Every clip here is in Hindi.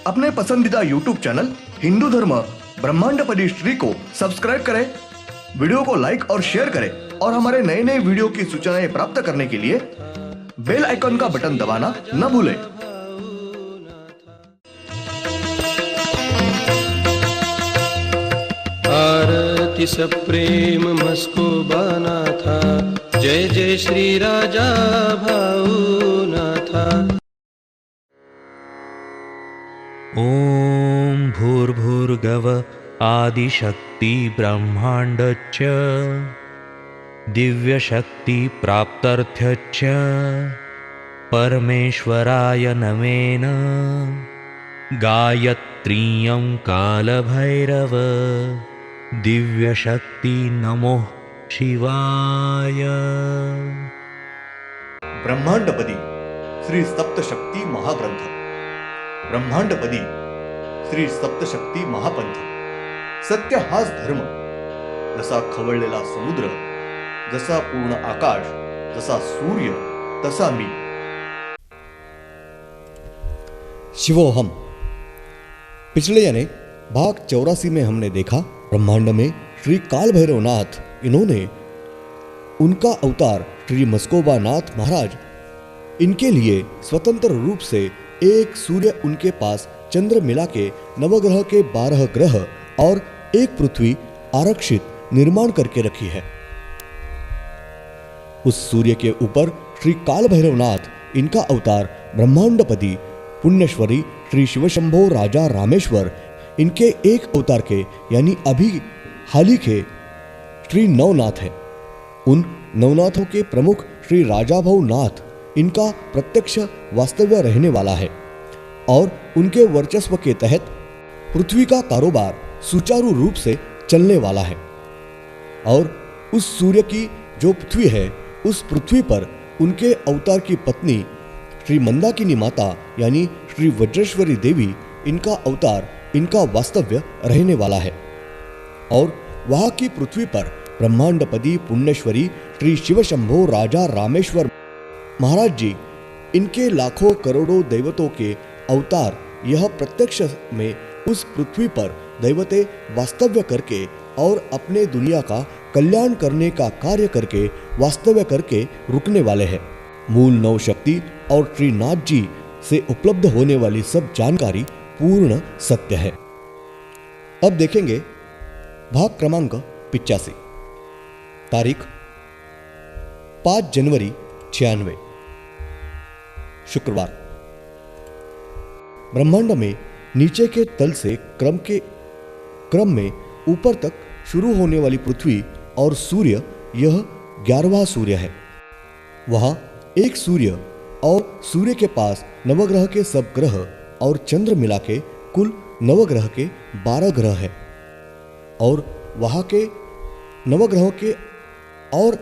अपने पसंदीदा YouTube चैनल हिंदू धर्म ब्रह्मांडपदी श्री को सब्सक्राइब करें, वीडियो को लाइक और शेयर करें और हमारे नए नए वीडियो की सूचनाएं प्राप्त करने के लिए बेल आइकन का बटन दबाना न भूलें। आरती सप्रेम मस्कोबा नाथा, जय जय श्री राजा भाऊनाथा। ॐ भूर्भुर्गव आदिशक्ति ब्रह्माण्डच्च दिव्यशक्ति प्राप्त्यर्थच्च परमेश्वराय नमेन गायत्रीयं कालभैरव दिव्यशक्ति नमो शिवाय। ब्रह्मांडपदी श्री सप्तशक्ती महाग्रंथ, ब्रह्मांडपदी श्री सप्तशक्ती महापंथ। सत्य हाच धर्म, जसा खवळलेला समुद्र, जसा पूर्ण आकाश, जसा सूर्य, तसा मी। शिवोहम। पिछले यानी भाग 84 में हमने देखा ब्रह्मांड में श्री काल भैरवनाथ, इन्होंने उनका अवतार श्री मस्कोबा नाथ महाराज, इनके लिए स्वतंत्र रूप से एक सूर्य, उनके पास चंद्र मिला के नवग्रह के 12 ग्रह और एक पृथ्वी आरक्षित निर्माण करके रखी है। उस सूर्य के ऊपर श्री काल भैरवनाथ, इनका अवतार ब्रह्मांडपति पुण्यश्वरी श्री शिवशंभो राजा रामेश्वर, इनके एक अवतार के यानी अभी हाल ही के श्री नवनाथ है। उन नवनाथों के प्रमुख श्री राजा भवनाथ, इनका प्रत्यक्ष वास्तव्य रहने वाला है और उनके वर्चस्व के तहत पृथ्वी का कारोबार सुचारू रूप से चलने वाला है। और उस सूर्य की जो पृथ्वी है, उस पृथ्वी पर उनके अवतार की पत्नी श्री मंदाकिनी माता यानी श्री वज्रेश्वरी देवी, इनका अवतार, इनका वास्तव्य रहने वाला है। और वहां की पृथ्वी पर ब्रह्मांडपति पुण्यश्वरी श्री शिवशंभो राजा रामेश्वर महाराज जी, इनके लाखों करोड़ों दैवतों के अवतार, यह प्रत्यक्ष में उस पृथ्वी पर दैवते वास्तव्य करके और अपने दुनिया का कल्याण करने का कार्य करके वास्तव्य करके रुकने वाले हैं। मूल नव शक्ति और श्रीनाथ जी से उपलब्ध होने वाली सब जानकारी पूर्ण सत्य है। अब देखेंगे भाग क्रमांक 85, तारीख 5 जनवरी 96, शुक्रवार। ब्रह्मांड में नीचे के तल से क्रम में ऊपर तक शुरू होने वाली पृथ्वी और सूर्य, यह 11वां सूर्य है। वहां एक सूर्य और सूर्य के पास नवग्रह के सब ग्रह और चंद्र मिला के कुल नवग्रह के 12 ग्रह है। और वहां के नवग्रहों के और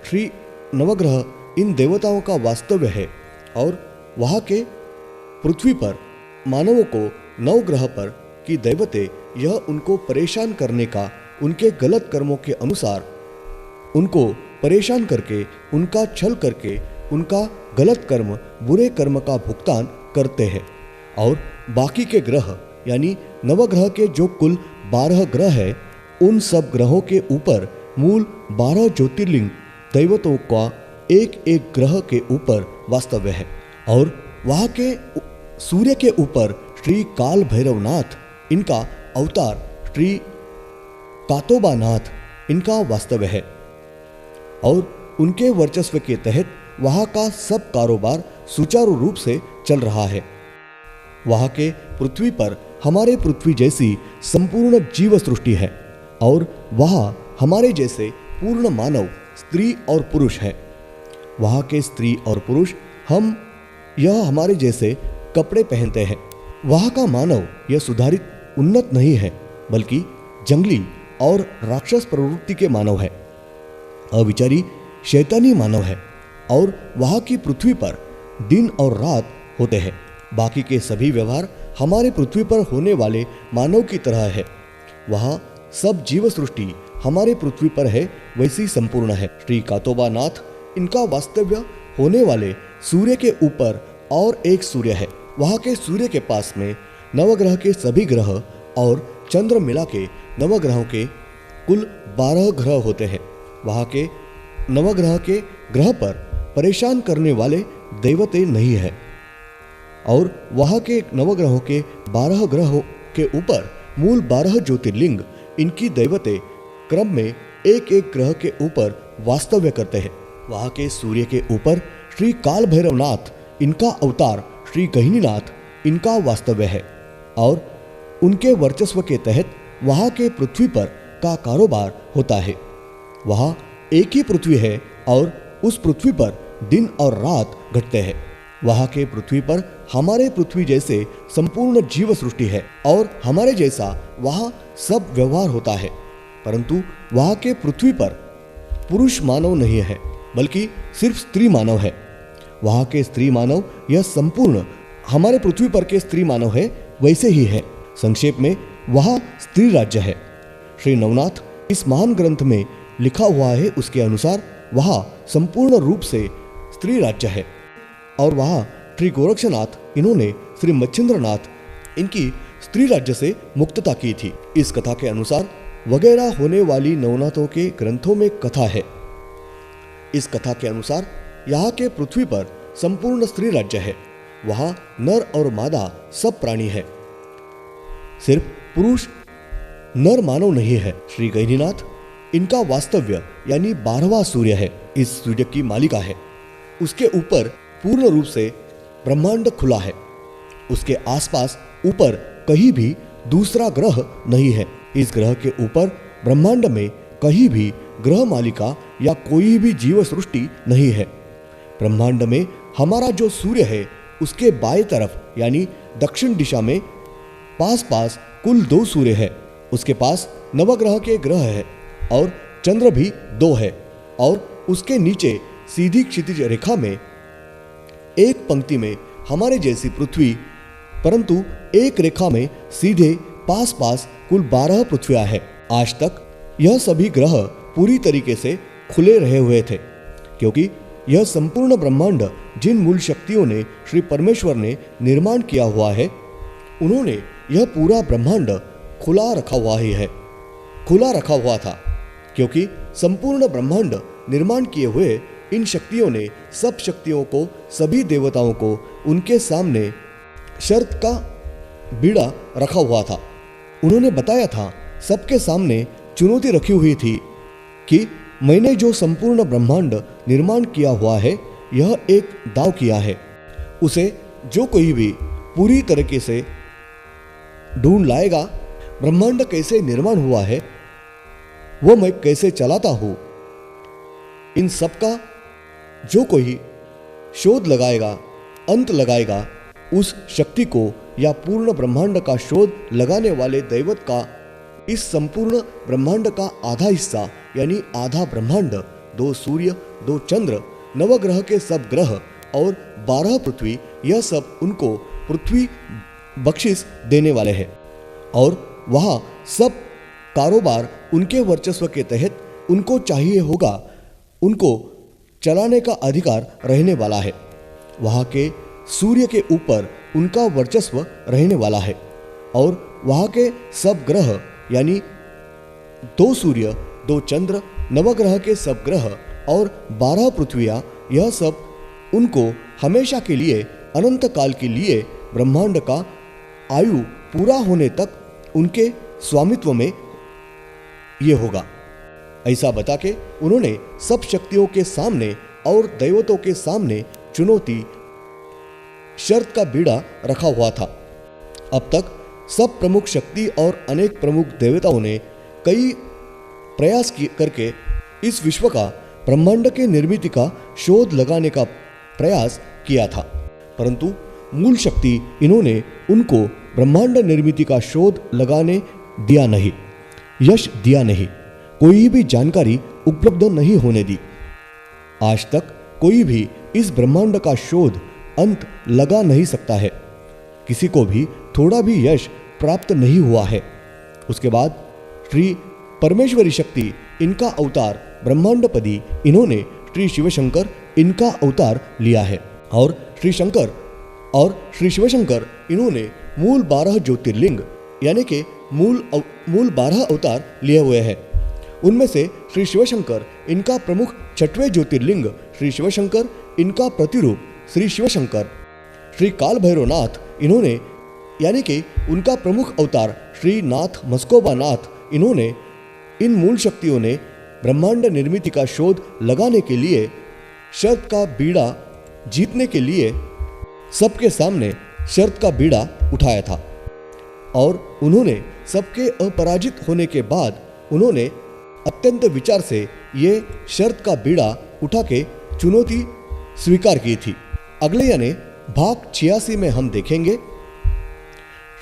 श्री नवग्रह इन देवताओं का वास्तव्य है। और वहां के पृथ्वी पर मानवों को नवग्रह पर की दैवते, यह उनको परेशान करने का, उनके गलत कर्मों के अनुसार उनको परेशान करके, उनका छल करके, उनका गलत कर्म, बुरे कर्म का भुगतान करते हैं। और बाकी के ग्रह यानी नवग्रह के जो कुल 12 ग्रह है, उन सब ग्रहों के ऊपर मूल 12 ज्योतिर्लिंग दैवतों का एक एक ग्रह के ऊपर वास्तव्य है। और वहां के सूर्य के ऊपर श्री काल भैरवनाथ, इनका अवतार श्री कातोबानाथ, इनका वास्तव्य है। और उनके वर्चस्व के तहत वहां का सब कारोबार सुचारू रूप से चल रहा है। वहां के पृथ्वी पर हमारे पृथ्वी जैसी संपूर्ण जीव सृष्टि है। और वहां हमारे जैसे पूर्ण मानव, स्त्री और पुरुष है। वहां के स्त्री और पुरुष यह हमारे जैसे कपड़े पहनते हैं। वहां का मानव यह सुधारित, उन्नत नहीं है, बल्कि जंगली और राक्षस प्रवृत्ति के मानव है, अविचारी शैतानी मानव है। और वहां की पृथ्वी पर दिन और रात होते हैं। बाकी के सभी व्यवहार हमारे पृथ्वी पर होने वाले मानव की तरह है। वहां सब जीव सृष्टि हमारे पृथ्वी पर है वैसी संपूर्ण है। श्री कातोबानाथ, इनका वास्तव्य होने वाले सूर्य के ऊपर और एक सूर्य है। वहां के सूर्य के पास में नवग्रह के सभी ग्रह और चंद्र मिला के नवग्रहों के कुल 12 ग्रह होते हैं। वहाँ के नवग्रह के ग्रह पर परेशान करने वाले दैवते नहीं है और वहाँ के नवग्रहों के 12 ग्रहों के ऊपर मूल 12 ज्योतिर्लिंग इनकी दैवते क्रम में एक एक ग्रह के ऊपर वास्तव्य करते हैं। वहाँ के सूर्य के ऊपर श्री काल भैरवनाथ इनका अवतार श्री गहिनीनाथ इनका वास्तव्य है और उनके वर्चस्व के तहत वहाँ के पृथ्वी पर का कारोबार होता है। वहाँ एक ही पृथ्वी है और उस पृथ्वी पर दिन और रात घटते हैं। वहाँ के पृथ्वी पर हमारे पृथ्वी जैसे संपूर्ण जीव सृष्टि है और हमारे जैसा वहाँ सब व्यवहार होता है, परंतु वहाँ के पृथ्वी पर पुरुष मानव नहीं है बल्कि सिर्फ स्त्री मानव है। वहाँ के स्त्री मानव यह संपूर्ण हमारे पृथ्वी पर के स्त्री मानव है वैसे ही है। संक्षेप में वहाँ स्त्री राज्य है। श्री नवनाथ इस महान ग्रंथ में लिखा हुआ है उसके अनुसार वहाँ संपूर्ण रूप से स्त्री राज्य है और वहाँ श्री गोरक्षनाथ इन्होंने श्री मच्छिंद्रनाथ इनकी स्त्री राज्य से मुक्तता की थी। इस कथा के अनुसार वगैरह होने वाली नवनाथों के ग्रंथों में कथा है। इस कथा के अनुसार यहाँ के पृथ्वी पर संपूर्ण स्त्री राज्य है। वहाँ नर और मादा सब प्राणी है, सिर्फ पुरुष नर मानव नहीं है। श्री गहिनीनाथ इनका वास्तव्य यानी 12वां सूर्य है। इस सूर्य की मालिका है। उसके ऊपर पूर्ण रूप से ब्रह्मांड खुला है। उसके आसपास ऊपर कहीं भी दूसरा ग्रह नहीं है। इस ग्रह के ऊपर ब्रह्मांड में कहीं भी ग्रह मालिका या कोई भी जीव सृष्टि नहीं है। ब्रह्मांड में हमारा जो सूर्य है उसके बाएं तरफ यानी दक्षिण दिशा में पास पास कुल 2 सूर्य है। उसके पास नवग्रह के ग्रह है और चंद्र भी 2 है और उसके नीचे सीधी क्षितिज रेखा में एक पंक्ति में हमारे जैसी पृथ्वी, परंतु एक रेखा में सीधे पास पास कुल 12 पृथ्वियां है। आज तक यह सभी ग्रह पूरी तरीके से खुले रहे हुए थे, क्योंकि यह संपूर्ण ब्रह्मांड जिन मूल शक्तियों ने श्री परमेश्वर ने निर्माण किया हुआ है, उन्होंने यह पूरा ब्रह्मांड खुला रखा हुआ था, क्योंकि संपूर्ण ब्रह्मांड निर्माण किए हुए इन शक्तियों ने सब शक्तियों को, सभी देवताओं को उनके सामने शर्त का बीड़ा रखा हुआ था। उन्होंने बताया था, सबके सामने चुनौती रखी हुई थी कि मैंने जो संपूर्ण ब्रह्मांड निर्माण किया हुआ है यह एक दाव किया है। उसे जो कोई भी पूरी तरीके से ढूंढ लाएगा, ब्रह्मांड कैसे निर्माण हुआ है, वो मैं कैसे चलाता हूं, इन सब का जो कोई शोध लगाएगा, अंत लगाएगा, उस शक्ति को या पूर्ण ब्रह्मांड का शोध लगाने वाले दैवत का इस संपूर्ण ब्रह्मांड का आधा हिस्सा यानी आधा ब्रह्मांड, 2 सूर्य, 2 चंद्र, नवग्रह के सब ग्रह और 12 पृथ्वी, यह सब उनको पृथ्वी बख्शिश देने वाले हैं और वहाँ सब कारोबार उनके वर्चस्व के तहत उनको चाहिए होगा, उनको चलाने का अधिकार रहने वाला है। वहाँ के सूर्य के ऊपर उनका वर्चस्व रहने वाला है और वहाँ के सब ग्रह यानी 2 सूर्य, 2 चंद्र, नवग्रह के सब ग्रह और 12 पृथ्वियाँ, यह सब उनको हमेशा के लिए, अनंत काल के लिए ब्रह्मांड का आयु पूरा होने तक उनके स्वामित्व में ये होगा। ऐसा बता के उन्होंने सब शक्तियों के सामने और दैवतों के सामने चुनौती, शर्त का बीड़ा रखा हुआ था। अब तक सब प्रमुख शक्ति और अनेक प्रमुख देवताओं ने कई प्रयास करके इस विश्व का, ब्रह्मांड के निर्मित का शोध लगाने का प्रयास किया था, परंतु मूल शक्ति इन्होंने उनको ब्रह्मांड निर्मित का शोध लगाने दिया नहीं, यश दिया नहीं, कोई भी जानकारी उपलब्ध नहीं होने दी। आज तक कोई भी इस ब्रह्मांड का शोध अंत लगा नहीं सकता है। किसी को भी थोड़ा भी यश प्राप्त नहीं हुआ है। उसके बाद श्री परमेश्वरी शक्ति, इनका अवतार ब्रह्मांडपति, इन्होंने श्री शिवशंकर इनका अवतार लिया है और श्री शिवशंकर इन्होंने मूल 12 ज्योतिर्लिंग यानी कि मूल 12 अवतार लिए हुए हैं। उनमें से श्री शिवशंकर इनका प्रमुख 6वें ज्योतिर्लिंग, श्री शिवशंकर इनका प्रतिरूप श्री शिवशंकर, श्री काल भैरवनाथ इन्होंने यानी कि उनका प्रमुख अवतार श्री नाथ मस्कोबा नाथ इन्होंने इन मूल शक्तियों ने ब्रह्मांड निर्मिति का शोध लगाने के लिए, शर्त का बीड़ा जीतने के लिए सबके सामने शर्त का बीड़ा उठाया था और उन्होंने सबके अपराजित होने के बाद उन्होंने अत्यंत विचार से ये शर्त का बीड़ा उठा के चुनौती स्वीकार की थी। अगले यानी भाग 86 में हम देखेंगे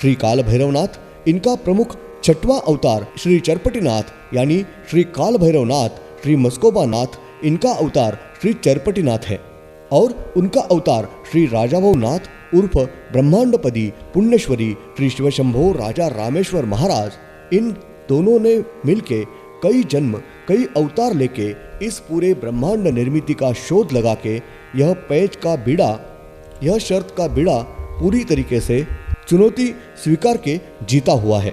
श्री काल भैरवनाथ इनका प्रमुख 6वां अवतार श्री चरपटिनाथ यानी श्री काल भैरवनाथ, श्री मस्कोबा नाथ इनका अवतार श्री चरपटिनाथ है और उनका अवतार श्री राजाभवनाथ उर्फ ब्रह्मांडपदी पुण्यश्वरी श्री शिवशंभो राजा रामेश्वर महाराज, इन दोनों ने मिलके कई जन्म कई अवतार लेके इस पूरे ब्रह्मांड निर्मिति का शोध लगा के यह पैच का बीड़ा, यह शर्त का बीड़ा पूरी तरीके से चुनौती स्वीकार के जीता हुआ है।